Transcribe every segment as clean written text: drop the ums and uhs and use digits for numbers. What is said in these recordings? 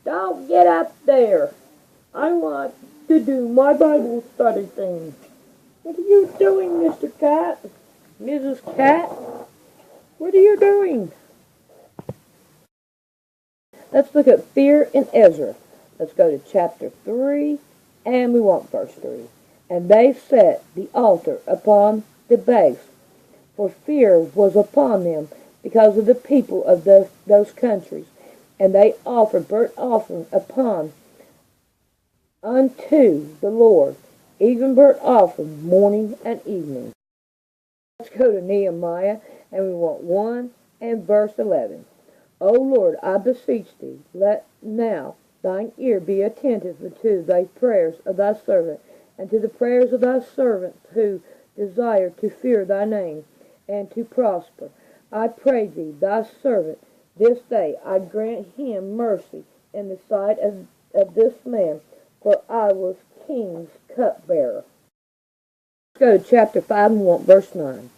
Don't get up there. I want to do my Bible study thing. What are you doing, Mr. Cat? Mrs. Cat? What are you doing? Let's look at fear in Ezra. Let's go to chapter 3, and we want verse 3. And they set the altar upon the base, for fear was upon them because of the people of those countries. And they offered burnt offering unto the Lord, even burnt offering morning and evening. Let's go to Nehemiah, and we want 1 and verse 11. O Lord, I beseech thee, let now thine ear be attentive unto thy prayers of thy servant, and to the prayers of thy servants who desire to fear thy name, and to prosper. I pray thee, thy servant, this day I grant him mercy in the sight of this man, for I was king's cupbearer. Let's go to chapter 5 and 1, verse 9.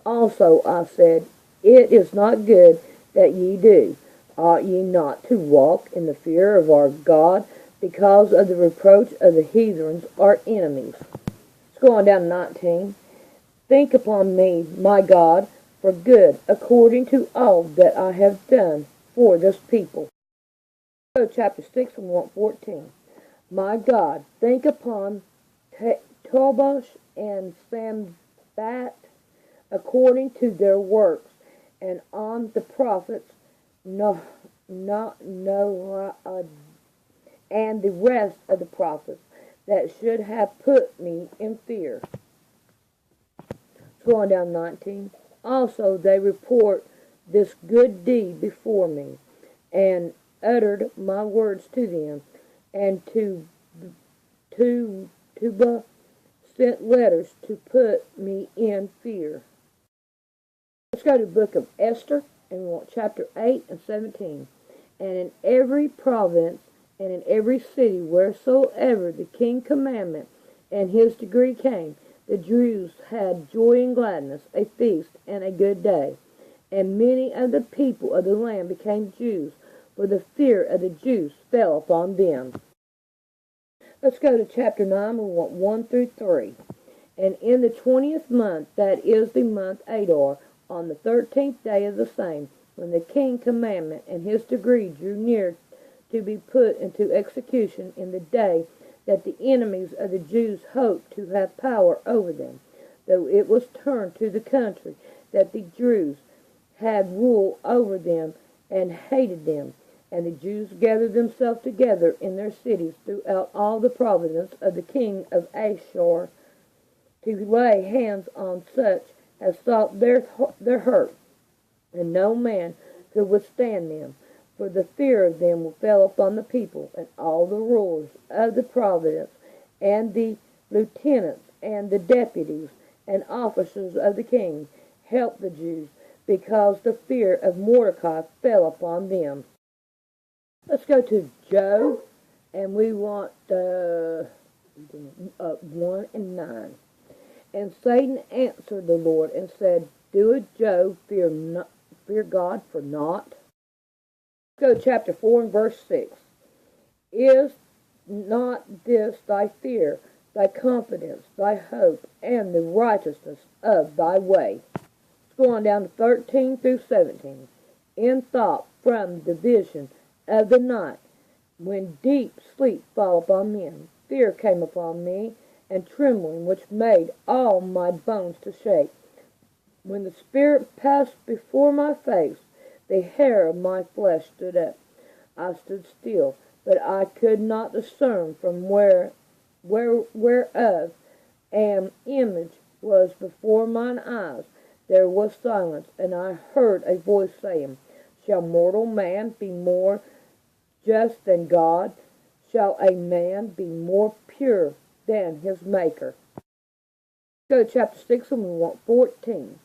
Also I said, it is not good that ye do. Ought ye not to walk in the fear of our God, because of the reproach of the heathens, our enemies? Let's go on down to 19. Think upon me, my God, for good, according to all that I have done for this people. Go to chapter 6 and 1:14. My God, think upon Tobiah and Sanballat according to their works, and on the prophets and the rest of the prophets that should have put me in fear. Going down 19. Also they report this good deed before me, and uttered my words to them, and to sent letters to put me in fear. Let's go to the book of Esther, and we want chapter 8 and 17. And in every province and in every city wheresoever the king commandment and his decree came, the Jews had joy and gladness, a feast and a good day. And many of the people of the land became Jews, for the fear of the Jews fell upon them. Let's go to chapter 9, we want 1 through 3. And in the 20th month, that is the month Adar, on the 13th day of the same, when the king's commandment and his decree drew near to be put into execution, in the day that the enemies of the Jews hoped to have power over them, though it was turned to the country that the Jews had rule over them and hated them. And the Jews gathered themselves together in their cities throughout all the province of the king of Ashur, to lay hands on such as sought their hurt, and no man could withstand them, for the fear of them fell upon the people. And all the rulers of the province, and the lieutenants, and the deputies, and officers of the king helped the Jews, because the fear of Mordecai fell upon them. Let's go to Job, and we want 1 and 9. And Satan answered the Lord and said, Doeth Job fear God for naught? Let's go to chapter 4 and verse 6. Is not this thy fear, thy confidence, thy hope, and the righteousness of thy way? Let's go on down to 13 through 17. In thought from the vision of the night, when deep sleep fell upon men, fear came upon me, and trembling, which made all my bones to shake. When the Spirit passed before my face, the hair of my flesh stood up. I stood still, but I could not discern from whereof an image was before mine eyes. There was silence, and I heard a voice saying, Shall mortal man be more just than God? Shall a man be more pure than his Maker? Go to chapter 6 and we want 14.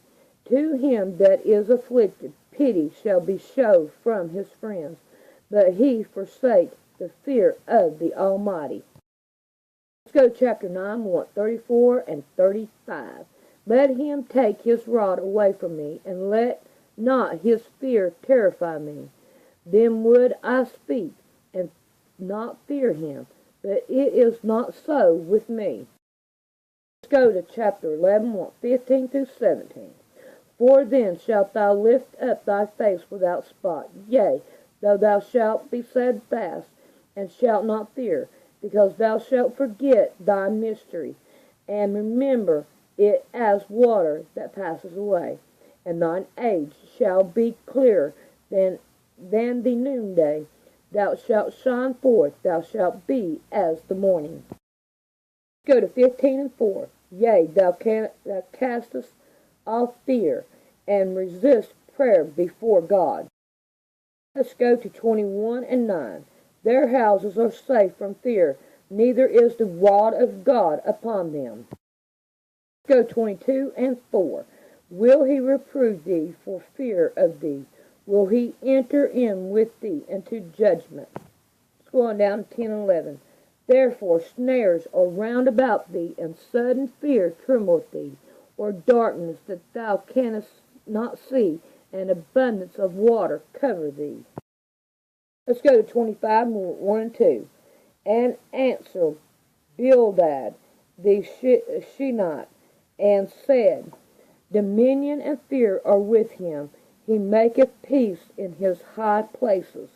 To him that is afflicted, pity shall be showed from his friends, but he forsake the fear of the Almighty. Let's go to chapter 9, we want 34 and 35. Let him take his rod away from me, and let not his fear terrify me. Then would I speak, and not fear him. But it is not so with me. Let's go to chapter 11, 15 through 17. For then shalt thou lift up thy face without spot, yea, though thou shalt be steadfast, and shalt not fear, because thou shalt forget thy mystery, and remember it as water that passes away. And thine age shall be clearer than the noonday. Thou shalt shine forth, thou shalt be as the morning. Go to 15 and 4. Yea, thou castest off fear, and resist prayer before God. Let's go to 21 and 9. Their houses are safe from fear, neither is the rod of God upon them. Let's go 22 and 4. Will he reprove thee for fear of thee? Will he enter in with thee into judgment? Let's go on down to 10 and 11. Therefore snares are round about thee, and sudden fear trembleth thee, or darkness that thou canst not see, and abundance of water cover thee. Let's go to 25, 1 and 2. And answered Bildad the Shuhite, and said, Dominion and fear are with him. He maketh peace in his high places.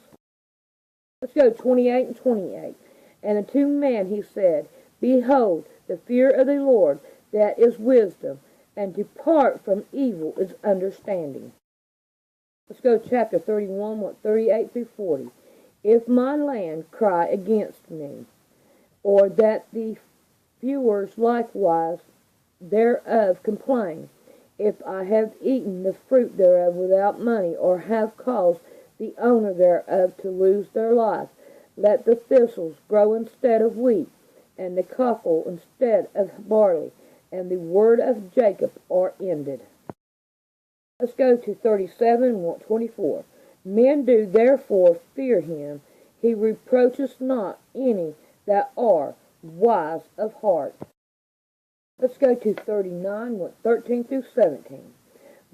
Let's go 28 and 28. And unto man he said, Behold, the fear of the Lord, that is wisdom, and depart from evil is understanding. Let's go to chapter 31, 38 through 40. If my land cry against me, or that the fewers likewise thereof complain, if I have eaten the fruit thereof without money, or have caused the owner thereof to lose their life, let the thistles grow instead of wheat, and the cockle instead of barley, and the word of Jacob are ended. Let's go to 37, 24. Men do therefore fear him. He reproacheth not any that are wise of heart. Let's go to 39, 13 through 17.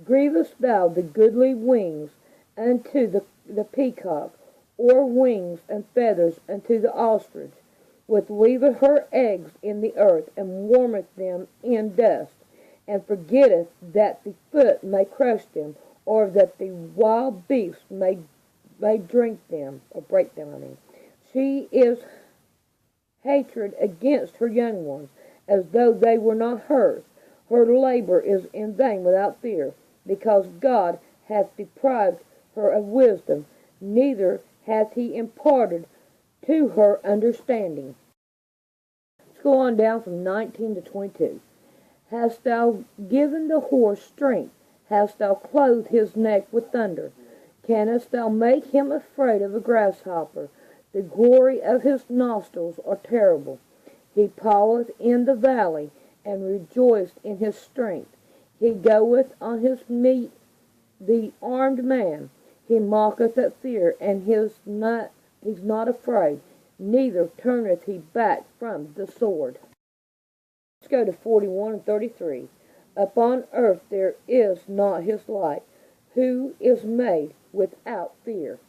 Grievest thou the goodly wings unto the peacock, or wings and feathers unto the ostrich, which leaveth her eggs in the earth, and warmeth them in dust, and forgetteth that the foot may crush them, or that the wild beasts may drink them, or break them, She is hatred against her young ones, as though they were not hers. Her labor is in vain without fear, because God hath deprived her of wisdom, neither hath he imparted to her understanding. Let's go on down from 19 to 22. Hast thou given the horse strength? Hast thou clothed his neck with thunder? Canst thou make him afraid of a grasshopper? The glory of his nostrils are terrible. He paweth in the valley, and rejoiced in his strength. He goeth on his meat, the armed man. He mocketh at fear, and he's not afraid, neither turneth he back from the sword. Let's go to 41 and 33. Upon earth there is not his like, who is made without fear.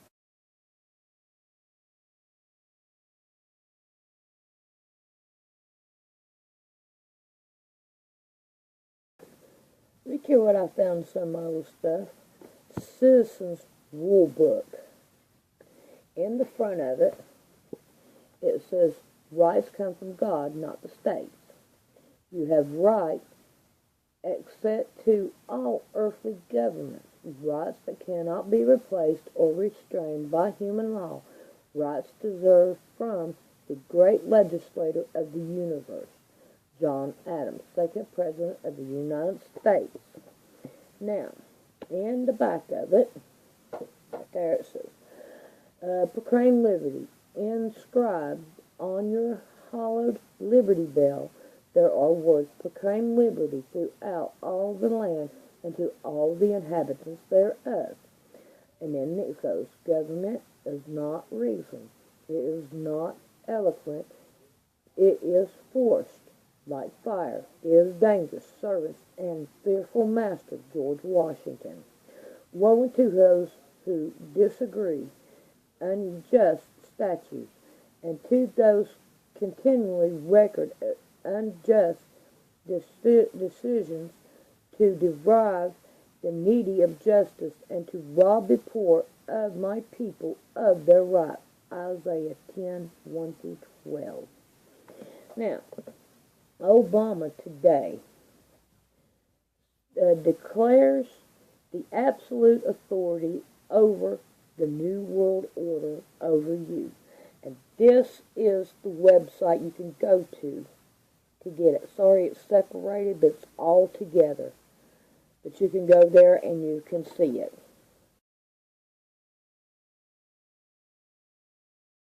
Look here what I found in some old stuff. Citizens Rule Book. In the front of it, it says, rights come from God, not the states. You have rights except to all earthly governments, rights that cannot be replaced or restrained by human law, rights deserved from the great legislator of the universe, John Adams, second President of the United States. Now, in the back of it, right there it says, proclaim liberty. Inscribed on your hollowed liberty bell, there are words, proclaim liberty throughout all the land and to all the inhabitants thereof. And then it goes, government is not reason. It is not eloquent. It is forced like fire. It is dangerous, servants, and fearful master, George Washington. Woe to those who disagree, unjust statutes, and to those continually record unjust decisions, to deprive the needy of justice, and to rob the poor of my people of their right. Isaiah 10:1-12. Now, Obama today declares the absolute authority over the New World Order over you. And this is the website you can go to get it. Sorry it's separated, but it's all together. But you can go there and you can see it.